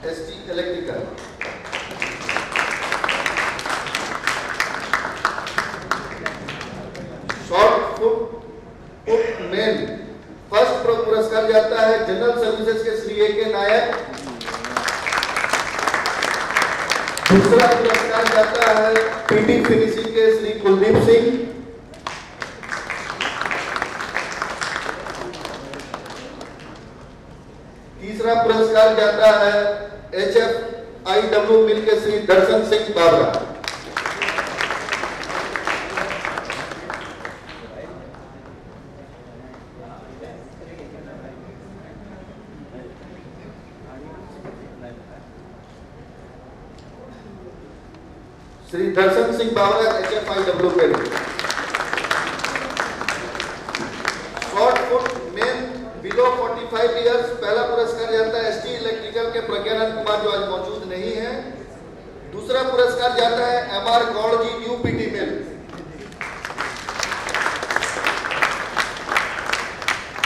ST electrical. Short put main first पुरस्कार जाता है जनरल सर्विसेज के श्री A.K. नायक। दूसरा पुरस्कार जाता है PT फिनिशिंग के श्री कुलदीप सिंह। तीसरा पुरस्कार जाता है HFIW मिल के Shri Darshan Singh Babra. Shri Darshan Singh Babra HFIW mill. Short put men below 45 years पहला पुरस्कार जाता है ST इलेक्ट्रिकल के प्रज्ञानंद कुमार जो आज मौजूद नहीं है। दूसरा पुरस्कार जाता है MR गौड़ जी न्यू PT मिल।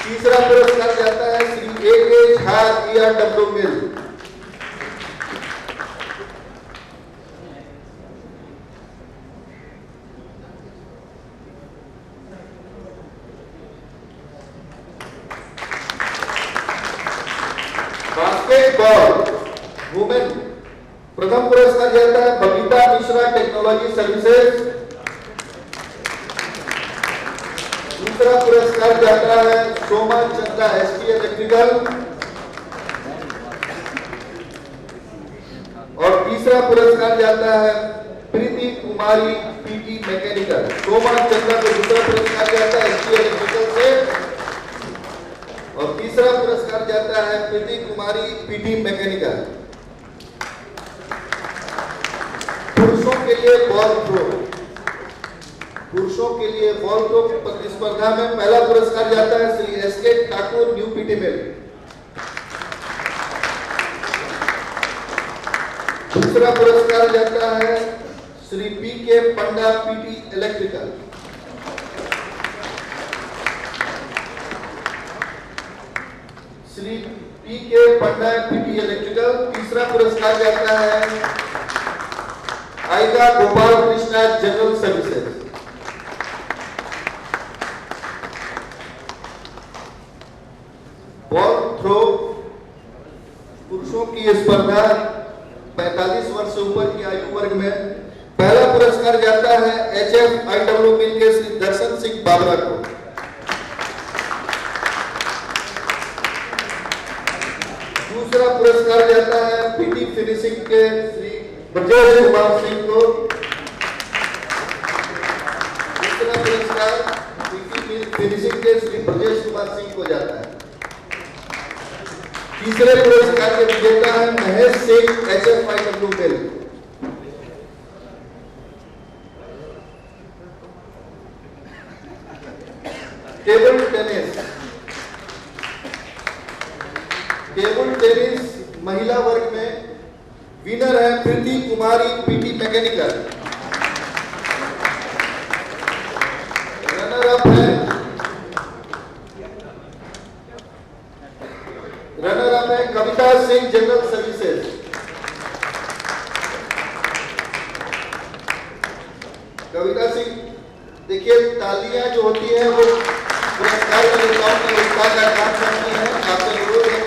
तीसरा पुरस्कार जाता है श्री A.K. झा ERW मिल। बास्केटबॉल वुमेन प्रथम पुरस्कार जाता है बबीता मिश्रा टेक्नोलॉजी सर्विसेज। दूसरा पुरस्कार जाता है सोमा चंद्रा ST इलेक्ट्रिकल। और तीसरा पुरस्कार जाता है प्रीति कुमारी PT मैकेनिकल। सोमा चंद्रा को दूसरा पुरस्कार जाता है ST इलेक्ट्रिकल से और तीसरा पुरस्कार जाता है प्रीति कुमारी PT मैकेनिकल। पुरुषों के लिए बॉल थ्रो प्रतिस्पर्धा में पहला पुरस्कार जाता है Shri SK Thakur new PT mill. दूसरा पुरस्कार जाता है Shri PK Panda PT electrical. Shri PK Panda PT electrical. तीसरा पुरस्कार जाता है आयगा Gopal Krishna general services. Ball throw पुरुषों की स्पर्धा 45 वर्ष से ऊपर की आयु वर्ग में पहला पुरस्कार जाता है HFIW मिल के श्री दर्शन सिंह बाबरा को। दूसरा पुरस्कार जाता है PT फिनिशिंग के श्री ब्रजेश कुमार सिंह को। दूसरा पुरस्कार PT फिनिशिंग के श्री ब्रजेश कुमार सिंह को जाता है। तीसरे पुरस्कार के विजेता है महेश सिंह HFIW मिल। टेबल टेनिस महिला वर्ग में विनर है प्रीति कुमारी PT मैकेनिकल। रनर अप है कविता सिंह जनरल सर्विसेज। कविता सिंह देखिए तालियां जो होती हैं वो पुरस्कार का काम करती हैं। आपसे अनुरोध है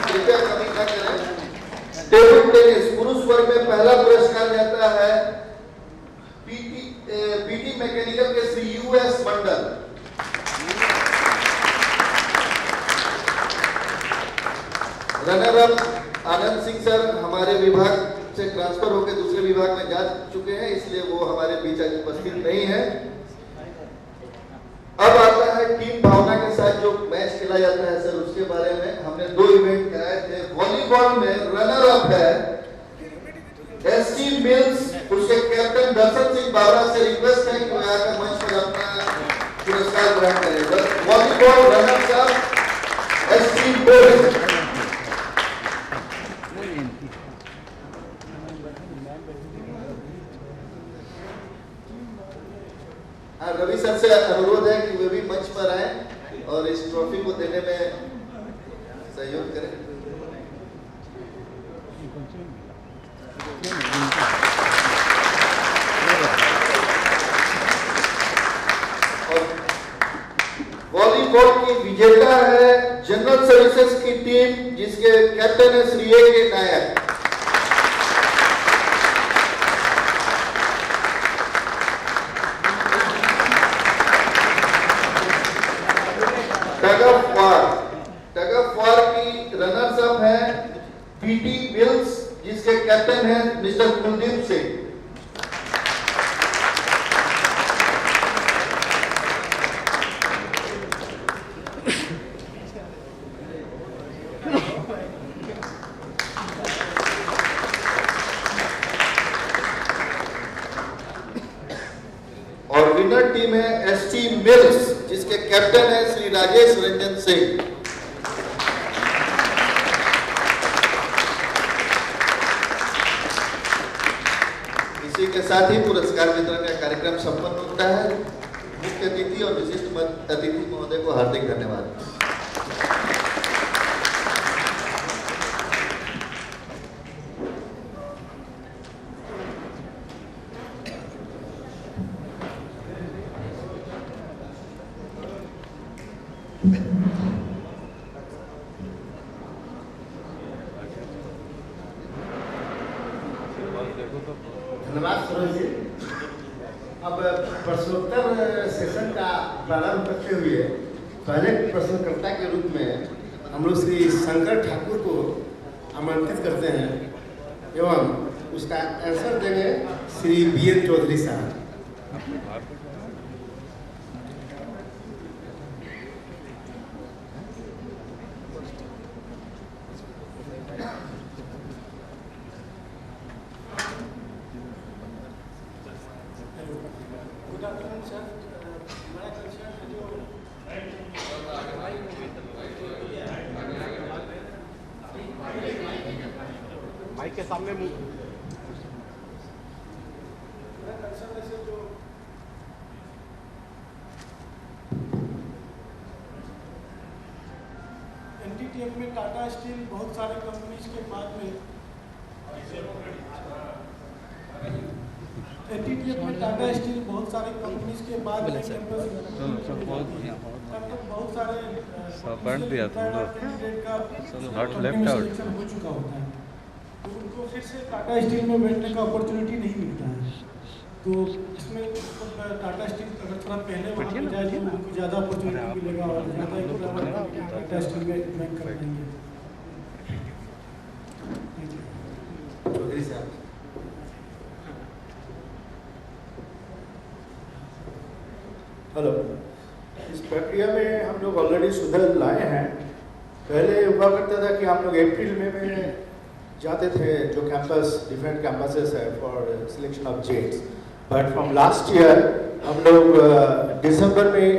कृपया कमी न करें। टेबल टेनिस पुरुष वर्ग में पहला पुरस्कार जाता है PT मैकेनिकल के श्री US मंडल। Runner up Anand Singh sir हमारे विभाग से ट्रांसफर होकर दूसरे विभाग में जा चुके हैं, इसलिए वो हमारे बीच आज उपस्थित नहीं है। अब आता है टीम भावना के साथ जो मैच खेला जाता है सर, उसके बारे में हमने 2 इवेंट कराए थे। वॉलीबॉल में रनर अप है ST मिल्स, उसके कैप्टन दर्शन सिंह बाबरा से रिक्वेस्ट है कि वो आकर मंच पर अपना पुरस्कार ग्रहण करें। Volleyball runner up ST mills. Ravi sir से अनुरोध है कि वे भी मंच पर आए और इस ट्रॉफी को देने में सहयोग करें। वॉलीबॉल की विजेता है जनरल सर्विसेज की टीम, जिसके कैप्टन है Shri A.K. Nayak. Tug of war की रनर्स अप है PT मिल्स, जिसके कैप्टन है मिस्टर कुलदीप सिंह। और विनर टीम है ST मिल्स, जिसके कैप्टन है श्री राजेश रंजन सिंह। इसी के साथ ही पुरस्कार वितरण का कार्यक्रम संपन्न होता है। मुख्य अतिथि और विशिष्ट अतिथि महोदय को हार्दिक धन्यवाद। धन्यवाद सूरज जी। अब प्रश्नोत्तर सेशन का प्रारंभ करते हुए पहले प्रश्नकर्ता के रूप में हम लोग श्री शंकर ठाकुर को आमंत्रित करते हैं एवं उसका आंसर देंगे श्री BN चौधरी साहब। माइक के सामने मुंह NTTF में टाटा स्टील बहुत सारे कंपनीज के बाद में NTTF में टाटा स्टील बहुत सारे कंपनीज के बाद में बहुत सारे सिलेक्शन हो चुका होता है, तो उनको फिर से टाटा स्टील में बैठने का अपॉर्चुनिटी नहीं मिलता है। तो इसमें टाटा स्टील अगर थोड़ा पहले वहाँ पे जाए तो उनको ज़्यादा अपॉर्चुनिटी मिलेगा और ज़्यादा टाटा स्टील में ज्वाइन कर पाएंगे। चौधरी साहब। हेलो, इस प्रक्रिया में हम लोग ऑलरेडी सुधार लाए हैं। पहले हुआ करता था कि हम लोग अप्रैल में जाते थे जो कैंपस डिफरेंट कैंपसेस है for selection of jets, but from last year हम लोग दिसंबर में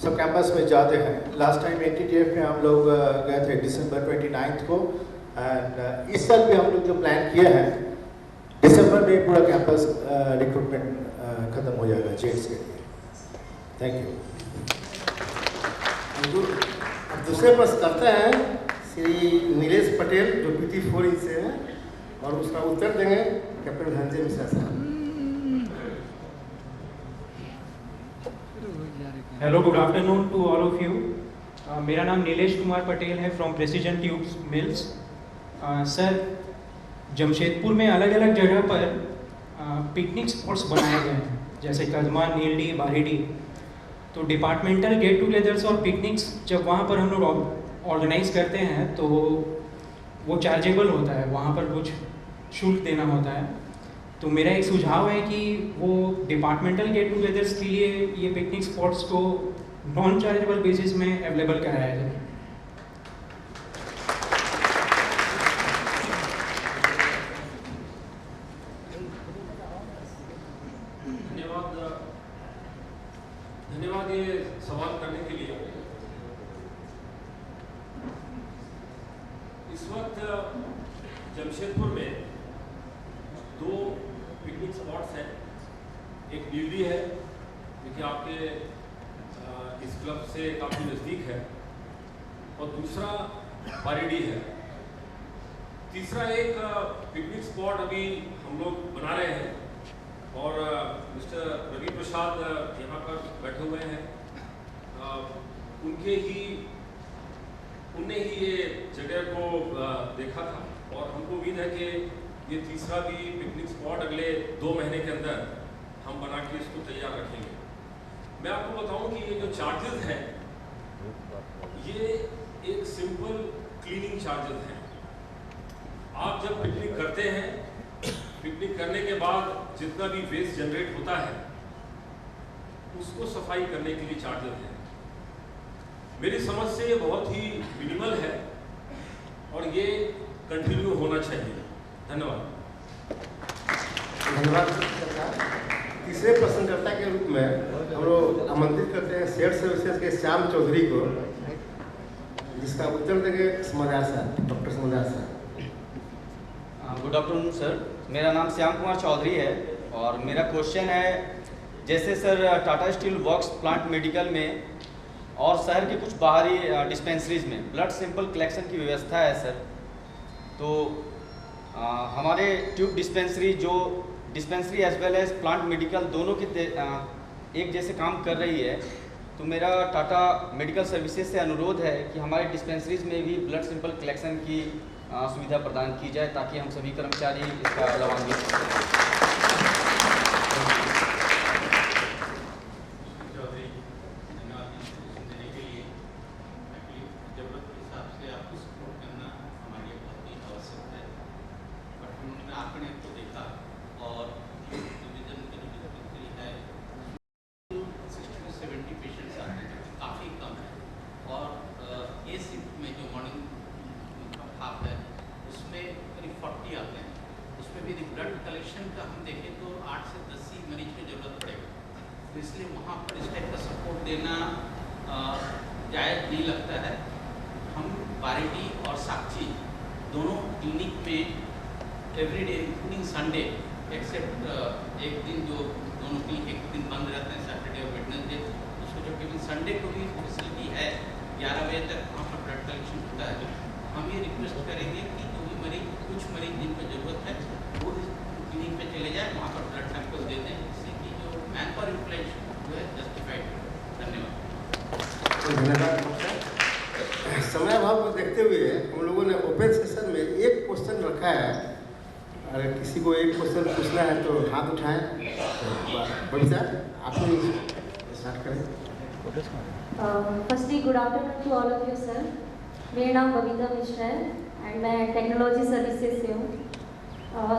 सब कैंपस में जाते हैं। लास्ट टाइम NTTF में हम लोग गए थे दिसंबर 29 को, एंड इस साल भी हम लोग जो प्लान किया है दिसंबर में पूरा कैंपस रिक्रूटमेंट खत्म हो जाएगा जेट्स के लिए। Thank you. अब दूसरे प्रश्न करते हैं श्री नीलेश पटेल जो PT4 से हैं, और उसका उत्तर देंगे captain Dhananjay Mishra sahab. Hello, good afternoon to all of you. मेरा नाम नीलेश कुमार पटेल है from president tubes mills. Sir, Jamshedpur में अलग अलग जगह पर पिकनिक स्पॉट्स बनाए गए हैं, जैसे कदमा, नीलडी, बारीडी। तो डिपार्टमेंटल गेट टुगेदर्स और पिकनिक्स जब वहाँ पर हम लोग ऑर्गेनाइज करते हैं तो वो चार्जेबल होता है, वहाँ पर कुछ शुल्क देना होता है। तो मेरा एक सुझाव है कि वो डिपार्टमेंटल गेट टुगेदर्स के लिए ये पिकनिक स्पॉट्स को नॉन चार्जेबल बेसिस में अवेलेबल कराया जाए। धन्यवाद ये सवाल करने के लिए। इस वक्त जमशेदपुर में 2 पिकनिक स्पॉट्स हैं। एक नीलडी है जो कि आपके इस क्लब से काफ़ी नज़दीक है, और दूसरा बारीडी है। तीसरा एक पिकनिक स्पॉट अभी हम लोग बना रहे हैं और मिस्टर रवि प्रसाद यहाँ पर बैठे हुए हैं। उनने ही ये जगह को देखा था और हमको उम्मीद है कि ये तीसरा भी पिकनिक स्पॉट अगले 2 महीने के अंदर हम बना के इसको तैयार रखेंगे। मैं आपको बताऊं कि ये जो चार्जेस हैं ये एक सिंपल क्लीनिंग चार्जेस हैं। आप जब पिकनिक करते हैं, पिकनिक करने के बाद जितना भी वेस्ट जनरेट होता है उसको सफाई करने के लिए चार्जेस हैं। मेरी समझ से ये बहुत ही मिनिमल है और ये कंटिन्यू होना चाहिए। धन्यवाद। धन्यवाद सरकार। तीसरे प्रश्नकर्ता के रूप में हम लोग आमंत्रित करते हैं शेयर सर्विसेज के श्याम चौधरी को, जिसका उत्तर देंगे समझदार साहब, डॉक्टर समझदार साहब। गुड आफ्टरनून सर, मेरा नाम श्याम कुमार चौधरी है और मेरा क्वेश्चन है, जैसे sir Tata steel works plant medical में और शहर के कुछ बाहरी डिस्पेंसरीज में ब्लड सैंपल कलेक्शन की व्यवस्था है सर, तो हमारे tube dispensary as well as plant medical दोनों के एक जैसे काम कर रही है, तो मेरा टाटा मेडिकल सर्विसेज से अनुरोध है कि हमारे डिस्पेंसरीज में भी ब्लड सैंपल कलेक्शन की सुविधा प्रदान की जाए ताकि हम सभी कर्मचारी इसका लाभान्वित हों। इसलिए वहाँ पर इस टाइप का सपोर्ट देना जायज़ नहीं लगता है। हम बारेडी और साक्षी दोनों क्लिनिक में एवरीडे इंक्लूडिंग संडे एक्सेप्ट एक दिन जो दोनों क्लिनिक एक दिन बंद रहते हैं, सैटरडे और वेडनेसडे, उसको जो केवल संडे को भी फैसिलिटी है 11 बजे तक वहाँ पर ब्लड कलेक्शन होता है। हम ये रिक्वेस्ट करेंगे कि जो भी मरीज, कुछ मरीज जिनको ज़रूरत है वो क्लिनिक पे चले जाए, वहाँ पर ब्लड सैंपल दे दें, जिससे कि जो मैन पावर यूटिलाइजेशन जो है जस्टिफाइड हो। धन्यवाद। धन्यवाद। समय अभाव को देखते हुए हम लोगों ने ओपन सेशन में एक क्वेश्चन रखा है। अगर किसी को एक क्वेश्चन पूछना है तो हाथ उठाएं। बड़ी सर आप स्टार्ट करें। Firstly good afternoon to all of you sir. मेरा नाम बबीता मिश्रा है एंड मैं टेक्नोलॉजी सर्विसेज से हूँ।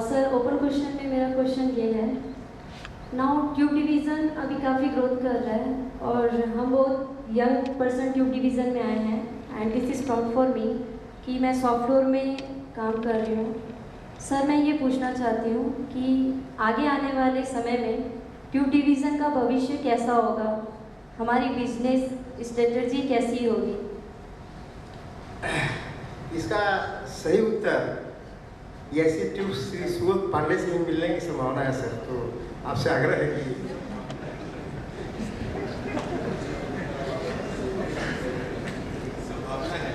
सर ओपन क्वेश्चन में मेरा क्वेश्चन ये है, नाउ ट्यूब डिवीज़न अभी काफ़ी ग्रोथ कर रहा है और हम बहुत यंग पर्सन ट्यूब डिवीज़न में आए हैं and this is proud for me कि मैं सॉफ्टवेयर में काम कर रही हूँ। सर मैं ये पूछना चाहती हूँ कि आगे आने वाले समय में ट्यूब डिवीज़न का भविष्य कैसा होगा, हमारी बिजनेस स्ट्रेटजी कैसी होगी? इसका सही उत्तर ऐसी ट्यूब श्री सुबोध पांडे से मिलने की संभावना है सर, तो आपसे आग्रह है कि संभावना है।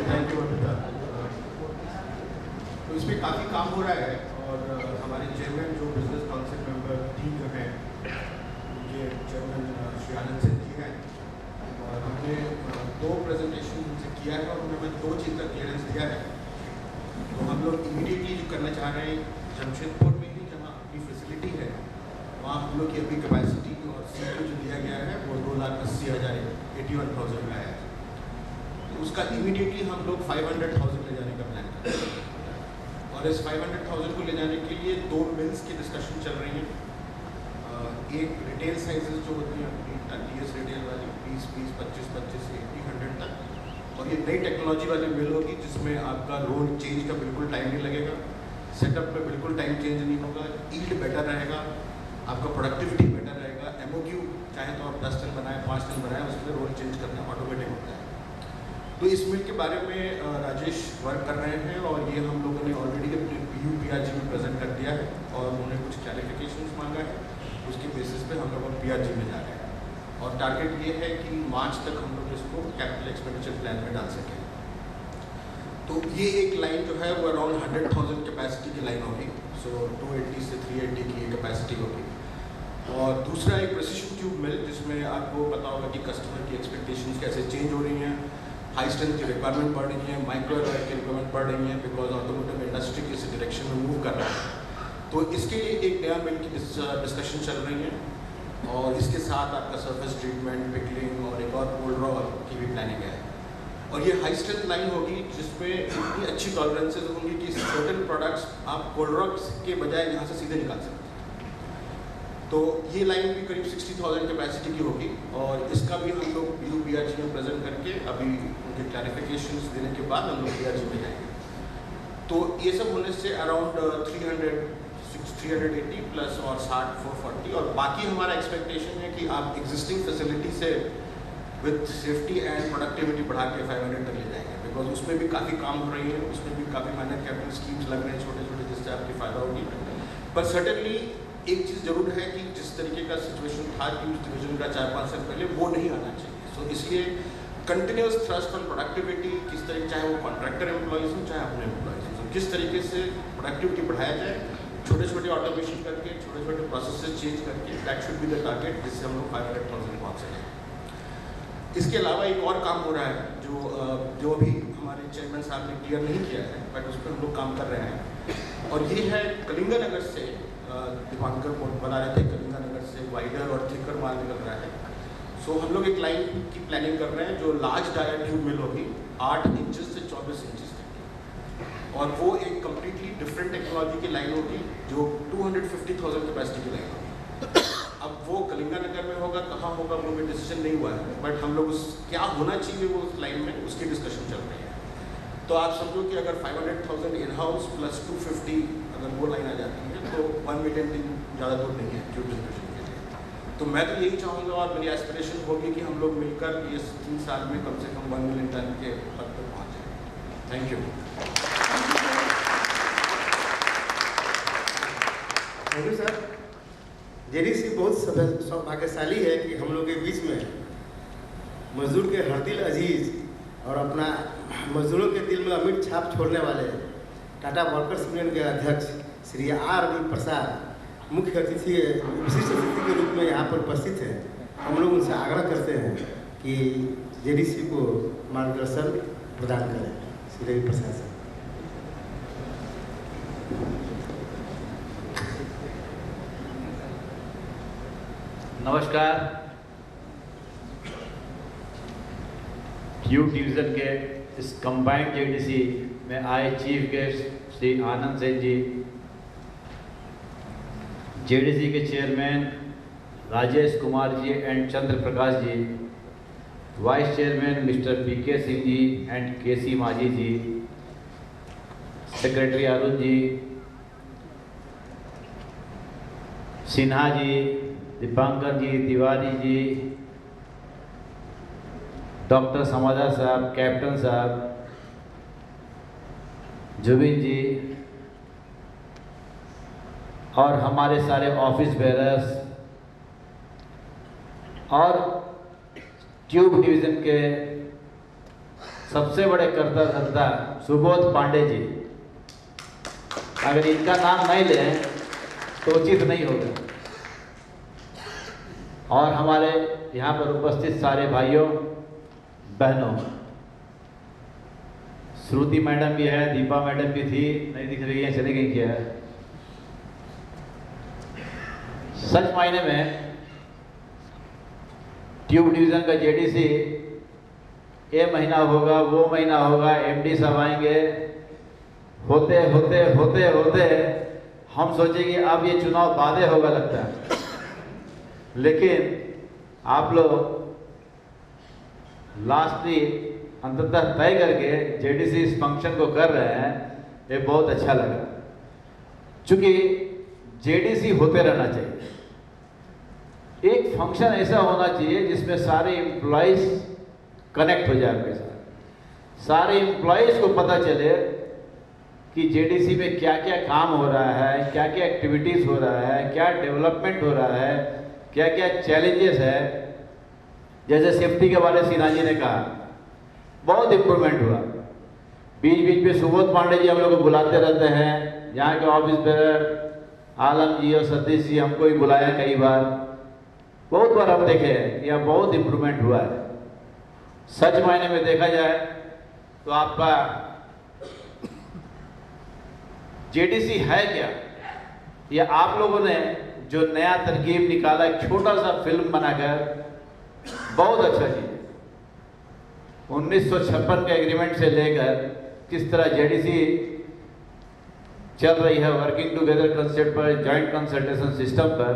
Thank you. तो इसमें काफ़ी काम हो रहा है और हमारे चेयरमैन जो बिजनेस काउंसिल मेंबर 3 जो हैं, उनके चेयरमैन श्री आनंद सिंह जी हैं और हमने 2 प्रेजेंटेशन उनसे किया है और उन्होंने 2 चीज़ का क्लियरेंस दिया है। तो हम लोग इमीडिएटली जो करना चाह रहे हैं जमशेदपुर में ही जहाँ अपनी फैसिलिटी है वहाँ हम लोग की अभी कैपेसिटी और सीट जो दिया गया है वो 2,80,000 81,000 का है। तो उसका इमीडिएटली हम लोग 500,000 ले जाने का प्लान कर रहे हैं और इस 500,000 को ले जाने के लिए 2 मिल्स की डिस्कशन चल रही है। एक रिटेल साइजेस जो होती हैं अपनी TS रिटेल वाली 20, 25, 25 से 100 तक, और ये नई टेक्नोलॉजी वाली मिल होगी जिसमें आपका रोल चेंज का बिल्कुल टाइम नहीं लगेगा, सेटअप में बिल्कुल टाइम चेंज नहीं होगा, ईल्ड बेटर रहेगा, आपका प्रोडक्टिविटी बेटर रहेगा। MOQ चाहे तो आप 10 टन बनाए 5 टन बनाए उसमें रोल चेंज करना ऑटोमेटिक होता है। तो इस मिल के बारे में राजेश वर्क कर रहे हैं और ये हम लोगों ने ऑलरेडी अपने PUPRG में प्रेजेंट कर दिया है और उन्होंने कुछ क्लैरिफिकेशंस मांगा है, उसके बेसिस पे हम लोग अब PRG में जा रहे हैं और टारगेट ये है कि मार्च तक हम लोग इसको कैपिटल एक्सपेंडिचर प्लान में डाल सकें। तो ये एक लाइन जो है वो अराउंड 100,000 कैपेसिटी की लाइन होगी, सो 280 से 380 की कैपेसिटी होगी। और दूसरा एक प्रेसिशन ट्यूब मिल, जिसमें आपको पता होगा कि कस्टमर की एक्सपेक्टेशंस कैसे चेंज हो रही हैं, हाई स्ट्रेंथ की रिक्वायरमेंट बढ़ रही है, माइक्रो एलॉय की रिक्वायरमेंट बढ़ रही है, बिकॉज ऑटोमोटिव इंडस्ट्री इस डायरेक्शन में मूव कर रहा है। तो इसके लिए एक नया मिल की डिस्कशन चल रही है और इसके साथ आपका सरफेस ट्रीटमेंट, पिकलिंग और एक और कोल्ड रॉल की भी प्लानिंग है। और ये हाई स्ट्रेंथ लाइन होगी जिसमें इतनी अच्छी टॉलरेंसेज होंगी कि सर्टेन प्रोडक्ट्स आप कोल्ड रॉक्स के बजाय यहाँ से सीधे निकाल सकते हैं। तो ये लाइन भी करीब 60,000 कैपेसिटी की होगी और इसका भी हम लोग BUPRG में प्रेजेंट करके अभी उनके क्लैरिफिकेशंस देने के बाद हम लोग PRG में जाएंगे। तो ये सब होने से अराउंड 380 प्लस और 60 440, और बाकी हमारा एक्सपेक्टेशन है कि आप एग्जिस्टिंग फैसिलिटी से विद सेफ्टी एंड प्रोडक्टिविटी बढ़ा के 500 तक ले जाएंगे, बिकॉज उसमें भी काफ़ी काम हो रही है, उसमें भी काफ़ी माइनर कैपिटल स्कीम्स लग रहे हैं छोटे छोटे, जिससे आपकी फ़ायदा होगी। पर सर्टेनली एक चीज़ ज़रूर है कि जिस तरीके का सिचुएशन था ट्यूब्स डिवीजन का 4-5 साल पहले, वो नहीं आना चाहिए। सो इसलिए कंटिन्यूस थ्रस्ट ऑन प्रोडक्टिविटी, किस तरीके, चाहे वो कॉन्ट्रैक्टर एम्प्लॉइज हो चाहे अपने एम्प्लॉइज हो, किस तरीके से प्रोडक्टिविटी बढ़ाया जाए, छोटे छोटे ऑटोमेशन करके, छोटे छोटे प्रोसेसेस चेंज करके, that should be the target, जिससे हम लोग 500,000 पहुँच सकें। इसके अलावा एक और काम हो रहा है जो अभी हमारे चेयरमैन साहब ने क्लियर नहीं किया है, बट उस पर हम लोग काम कर रहे हैं, और ये है कलिंगा नगर से, दीपांकर बता रहे थे, कलिंगा नगर से वाइडर और थिकर माल निकल रहा है। सो हम लोग एक लाइन की प्लानिंग कर रहे हैं जो लार्ज डाया ट्यूब मिल होगी, 8 इंचेस से 24 इंचेस तक, और वो एक कम्प्लीटली डिफरेंट टेक्नोलॉजी की लाइन होगी जो 250,000 कैपेसिटी की लाइन होगी। अब वो कलिंगा नगर में होगा, कहाँ होगा वो भी डिसीजन नहीं हुआ है, बट हम लोग उस क्या होना चाहिए वो उस लाइन में, उसकी डिस्कशन चल रही है। तो आप समझो कि अगर 500,000 इन हाउस प्लस 250 अगर वो लाइन आ जाती है तो 1 मिलियन दिन ज़्यादा दूर नहीं है ट्यूब जनरेशन के लिए। तो मैं तो यही चाहूँगा और मेरी एस्पिरेशन होगी कि हम लोग मिलकर ये 3 साल में कम से कम 1 मिलियन टन के हद तक पहुँच जाए। Thank you. Thank you sir. JDC बहुत सौभाग्यशाली है कि हम लोग के बीच में मजदूर के हर दिल अजीज और अपना मजदूरों के दिल में अमिट छाप छोड़ने वाले टाटा वर्कर्स यूनियन के अध्यक्ष श्री RB प्रसाद मुख्य अतिथि, विशिष्ट अतिथि के रूप में यहाँ पर उपस्थित हैं। हम लोग उनसे आग्रह करते हैं कि JDC को मार्गदर्शन प्रदान करें। Shri RB Prasad sir. नमस्कार। ट्यूब डिवीज़न के इस कंबाइंड JDC में आए chief guest Shri Anand Sen ji, JDC के chairman Rajesh Kumar ji and Chandra Prakash ji, vice chairman mister PK Singh ji and KC Majhi ji, secretary Arun ji, Sinha ji, Dipankar ji, Tiwari ji, doctor Samada sahab, captain sahab, Zubin ji, और हमारे सारे ऑफिस बेरर्स और ट्यूब डिवीज़न के सबसे बड़े कर्ता धर्ता सुबोध पांडे जी, अगर इनका नाम नहीं लें तो उचित नहीं होगा। और हमारे यहाँ पर उपस्थित सारे भाइयों बहनों, श्रुति मैडम भी है, दीपा मैडम भी थी, नहीं दिख रही है, चली गई क्या है। सच मायने में ट्यूब डिवीज़न का JDC ये महीना होगा, वो महीना होगा, MD साहब आएंगे, होते होते होते होते हम सोचेंगे अब ये चुनाव बादे होगा लगता है, लेकिन आप लोग लास्टली अंततः तय करके JDC इस फंक्शन को कर रहे हैं, ये बहुत अच्छा लगा। चूँकि JDC होते रहना चाहिए, एक फंक्शन ऐसा होना चाहिए जिसमें सारे एम्प्लॉइज कनेक्ट हो जाए आपके साथ, सारे एम्प्लॉइज को पता चले कि JDC में क्या क्या काम हो रहा है, क्या क्या एक्टिविटीज़ हो रहा है, क्या डेवलपमेंट हो रहा है, क्या क्या चैलेंजेस है। जैसे सेफ्टी के बारे में सिन्हा जी ने कहा, बहुत इम्प्रूवमेंट हुआ। बीच बीच में सुबोध पांडे जी हम लोग को बुलाते रहते हैं, यहाँ के ऑफिस बेरर आलम जी और सतीश जी हमको भी बुलाया कई बार, बहुत बार हम देखे हैं यहाँ बहुत इम्प्रूवमेंट हुआ है। सच मायने में देखा जाए तो आपका जेडीसी है क्या, ये आप लोगों ने जो नया तरकीब निकाला, एक छोटा सा फिल्म बनाकर, बहुत अच्छा चीज। 1956 के एग्रीमेंट से लेकर किस तरह जेडीसी चल रही है, वर्किंग टुगेदर कंसेप्ट पर, जॉइंट कंसल्टेशन सिस्टम पर,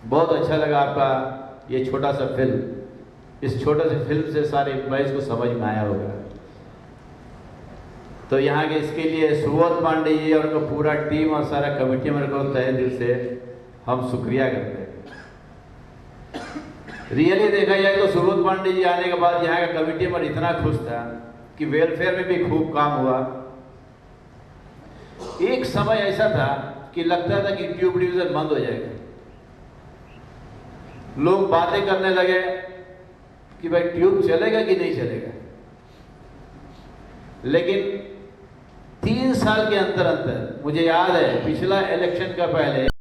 बहुत अच्छा लगा आपका ये छोटा सा फिल्म। इस छोटे से फिल्म से सारे एम्प्लॉइज को समझ में आया होगा। तो यहाँ के इसके लिए सुबोध पांडे जी और उनका पूरा टीम और सारा कमेटी मेरे को तहे दिल से हम शुक्रिया करते हैं। रियली देखा जाए तो सुबोध पांडे जी आने के बाद यहाँ का कमेटी मेंबर इतना खुश था कि वेलफेयर में भी खूब काम हुआ। एक समय ऐसा था कि लगता था कि ट्यूब डिवीजन बंद हो जाएगा, लोग बातें करने लगे कि भाई ट्यूब चलेगा कि नहीं चलेगा। लेकिन 3 साल के अंतर मुझे याद है पिछला इलेक्शन का पहले